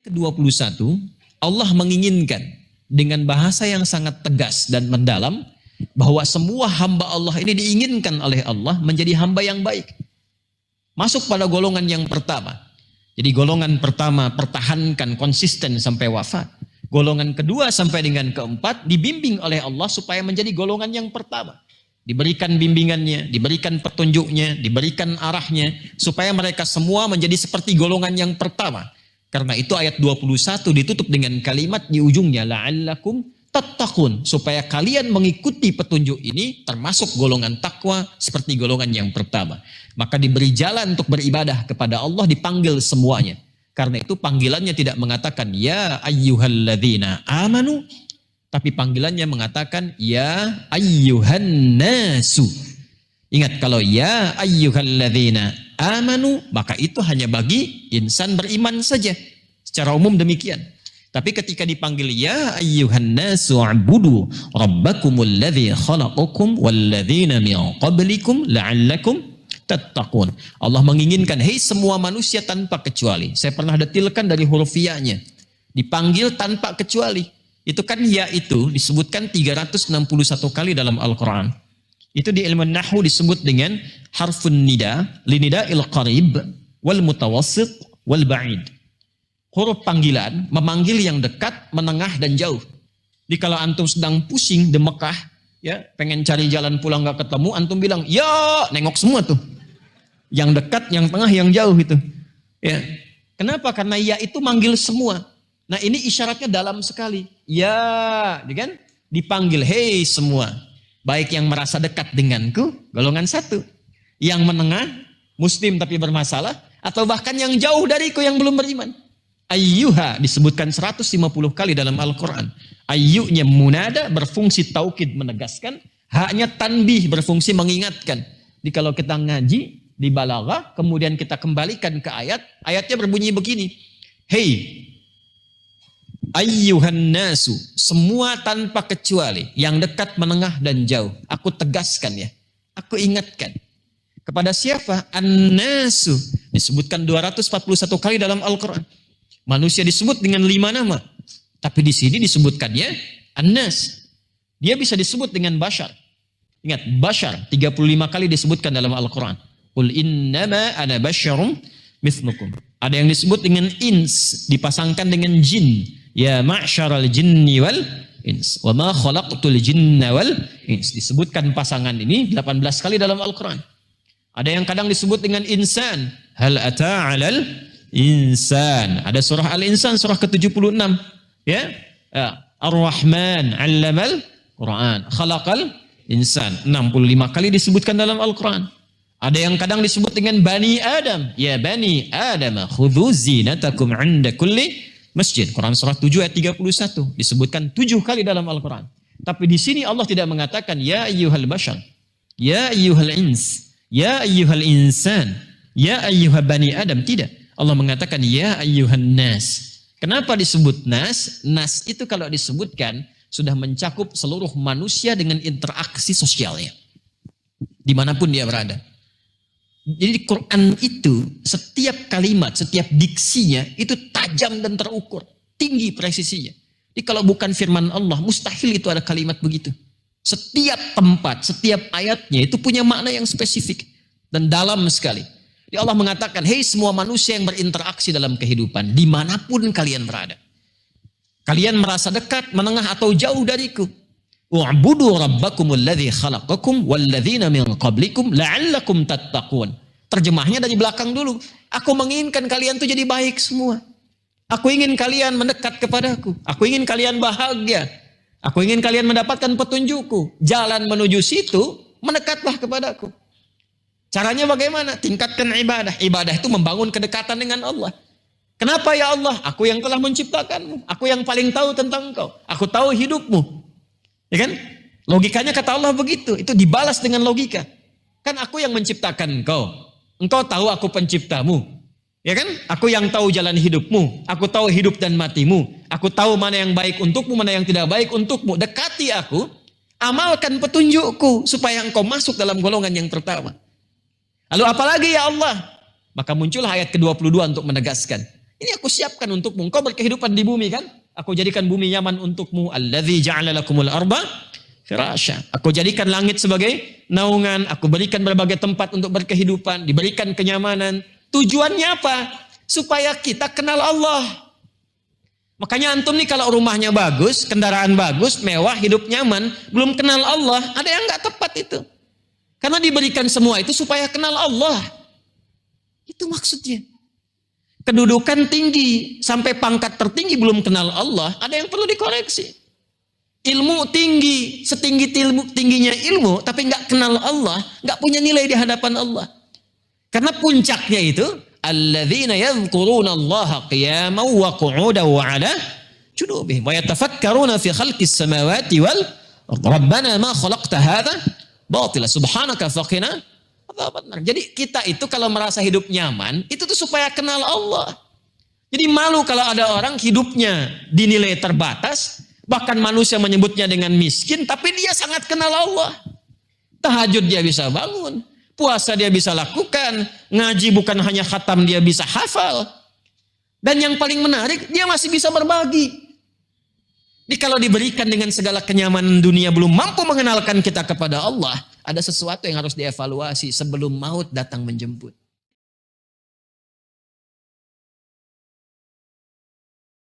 ke-21, Allah menginginkan dengan bahasa yang sangat tegas dan mendalam bahwa semua hamba Allah ini diinginkan oleh Allah menjadi hamba yang baik. Masuk pada golongan yang pertama. Jadi golongan pertama pertahankan konsisten sampai wafat. Golongan kedua sampai dengan keempat dibimbing oleh Allah supaya menjadi golongan yang pertama. Diberikan bimbingannya, diberikan petunjuknya, diberikan arahnya supaya mereka semua menjadi seperti golongan yang pertama. Karena itu ayat 21 ditutup dengan kalimat di ujungnya la'allakum tattaqun, supaya kalian mengikuti petunjuk ini termasuk golongan takwa seperti golongan yang pertama. Maka diberi jalan untuk beribadah kepada Allah, dipanggil semuanya. Karena itu panggilannya tidak mengatakan ya ayyuhalladzina amanu, tapi panggilannya mengatakan ya ayyuhan nasu. Ingat, kalau ya ayyuhalladzina amanu maka itu hanya bagi insan beriman saja. Secara umum demikian. Tapi ketika dipanggil ya ayyuhan nasu ubudu rabbakumul ladzi khalaqakum walladzina min qablikum la'allakum tattaqun. Allah menginginkan, hei semua manusia tanpa kecuali. Saya pernah detilkan dari huruf ya-nya. Dipanggil tanpa kecuali. Itu kan ya itu disebutkan 361 kali dalam Al-Quran. Itu di ilmu nahwu disebut dengan harfun nida, linida'il qarib, wal mutawassit, wal ba'id. Huruf panggilan, memanggil yang dekat, menengah, dan jauh. Jadi kalau antum sedang pusing di Mekah, ya, pengen cari jalan pulang gak ketemu, antum bilang, ya, nengok semua tuh. Yang dekat, yang tengah, yang jauh itu. Ya. Kenapa? Karena ya itu manggil semua. Nah ini isyaratnya dalam sekali. Ya, kan? Dipanggil, hei semua. Baik yang merasa dekat denganku, golongan satu. Yang menengah, muslim tapi bermasalah. Atau bahkan yang jauh dariku yang belum beriman. Ayyuha disebutkan 150 kali dalam Al-Quran. Ayyunya munada berfungsi taukid menegaskan. Haknya tanbih berfungsi mengingatkan. Jadi kalau kita ngaji di balaghah, kemudian kita kembalikan ke ayat. Ayatnya berbunyi begini. Hei ayyuhan nasu, semua tanpa kecuali, yang dekat, menengah, dan jauh. Aku tegaskan ya, aku ingatkan. Kepada siapa? An-nasu. Disebutkan 241 kali dalam Al-Quran. Manusia disebut dengan 5 nama. Tapi di sini disebutkannya An-nas. Dia bisa disebut dengan bashar. Ingat, bashar 35 kali disebutkan dalam Al-Quran. Qul innama ana basyarum mithlukum. Ada yang disebut dengan ins, dipasangkan dengan jin. Ya ma'syaral jinni wal ins. Wa ma khalaqtul jinna wal ins. Disebutkan pasangan ini 18 kali dalam Al-Quran. Ada yang kadang disebut dengan insan. Hal ata 'alal insan. Ada surah Al-Insan, surah ke-76. Ya. Ar-Rahman 'allamal Quran. Khalaqal insan. 65 kali disebutkan dalam Al-Quran. Ada yang kadang disebut dengan Bani Adam. Ya Bani Adam, khudhu zinatakum 'inda kulli masjid. Quran surah 7 ayat 31. Disebutkan 7 kali dalam Al-Quran. Tapi di sini Allah tidak mengatakan ya ayyuhal bashar, ya ayyuhal ins, ya ayyuhal insan, ya ayyuhal bani Adam. Tidak. Allah mengatakan ya ayyuhan nas. Kenapa disebut nas? Nas itu kalau disebutkan sudah mencakup seluruh manusia dengan interaksi sosialnya. Dimanapun dia berada. Jadi Quran itu setiap kalimat, setiap diksinya itu tajam dan terukur. Tinggi presisinya. Jadi kalau bukan firman Allah, mustahil itu ada kalimat begitu. Setiap tempat, setiap ayatnya itu punya makna yang spesifik dan dalam sekali. Jadi Allah mengatakan, hei semua manusia yang berinteraksi dalam kehidupan, dimanapun kalian berada. Kalian merasa dekat, menengah atau jauh dariku. U'budu rabbakumul ladzi khalaqakum walladzina min qablikum la'allakum tattaqun. Terjemahnya dari belakang dulu. Aku menginginkan kalian tuh jadi baik semua. Aku ingin kalian mendekat kepadaku. Aku ingin kalian bahagia. Aku ingin kalian mendapatkan petunjukku. Jalan menuju situ, mendekatlah kepadaku. Caranya bagaimana? Tingkatkan ibadah. Ibadah itu membangun kedekatan dengan Allah. Kenapa ya Allah? Aku yang telah menciptakanmu. Aku yang paling tahu tentang engkau. Aku tahu hidupmu. Ya kan? Logikanya kata Allah begitu. Itu dibalas dengan logika. Kan aku yang menciptakan engkau. Engkau tahu aku penciptamu. Ya kan? Aku yang tahu jalan hidupmu. Aku tahu hidup dan matimu. Aku tahu mana yang baik untukmu, mana yang tidak baik untukmu. Dekati aku. Amalkan petunjukku. Supaya engkau masuk dalam golongan yang pertama. Lalu apalagi ya Allah? Maka muncul ayat ke-22 untuk menegaskan. Ini aku siapkan untukmu. Engkau berkehidupan di bumi kan? Aku jadikan bumi nyaman untukmu. Alladzi ja'ala lakumul arba firasya. Aku jadikan langit sebagai naungan. Aku berikan berbagai tempat untuk berkehidupan. Diberikan kenyamanan. Tujuannya apa? Supaya kita kenal Allah. Makanya antum nih kalau rumahnya bagus, kendaraan bagus, mewah, hidup nyaman, belum kenal Allah, ada yang nggak tepat itu. Karena diberikan semua itu supaya kenal Allah. Itu maksudnya. Kedudukan tinggi, sampai pangkat tertinggi belum kenal Allah, ada yang perlu dikoreksi. Ilmu tinggi, tingginya ilmu, tapi nggak kenal Allah, nggak punya nilai di hadapan Allah. Karena puncaknya itu, alladzina yadhkuruna Allah qiyaman wa qu'udan wa 'ala junubihim wa yatafakkaruna fi khalqis samawati wal rabbana ma khalaqta hadza batila subhanaka faqina adzaban nar. Jadi kita itu kalau merasa hidup nyaman, itu tuh supaya kenal Allah. Jadi malu kalau ada orang hidupnya dinilai terbatas, bahkan manusia menyebutnya dengan miskin, tapi dia sangat kenal Allah. Tahajud dia bisa bangun, puasa dia bisa lakukan, ngaji bukan hanya khatam dia bisa hafal. Dan yang paling menarik, dia masih bisa berbagi. Jadi kalau diberikan dengan segala kenyamanan dunia belum mampu mengenalkan kita kepada Allah, ada sesuatu yang harus dievaluasi sebelum maut datang menjemput.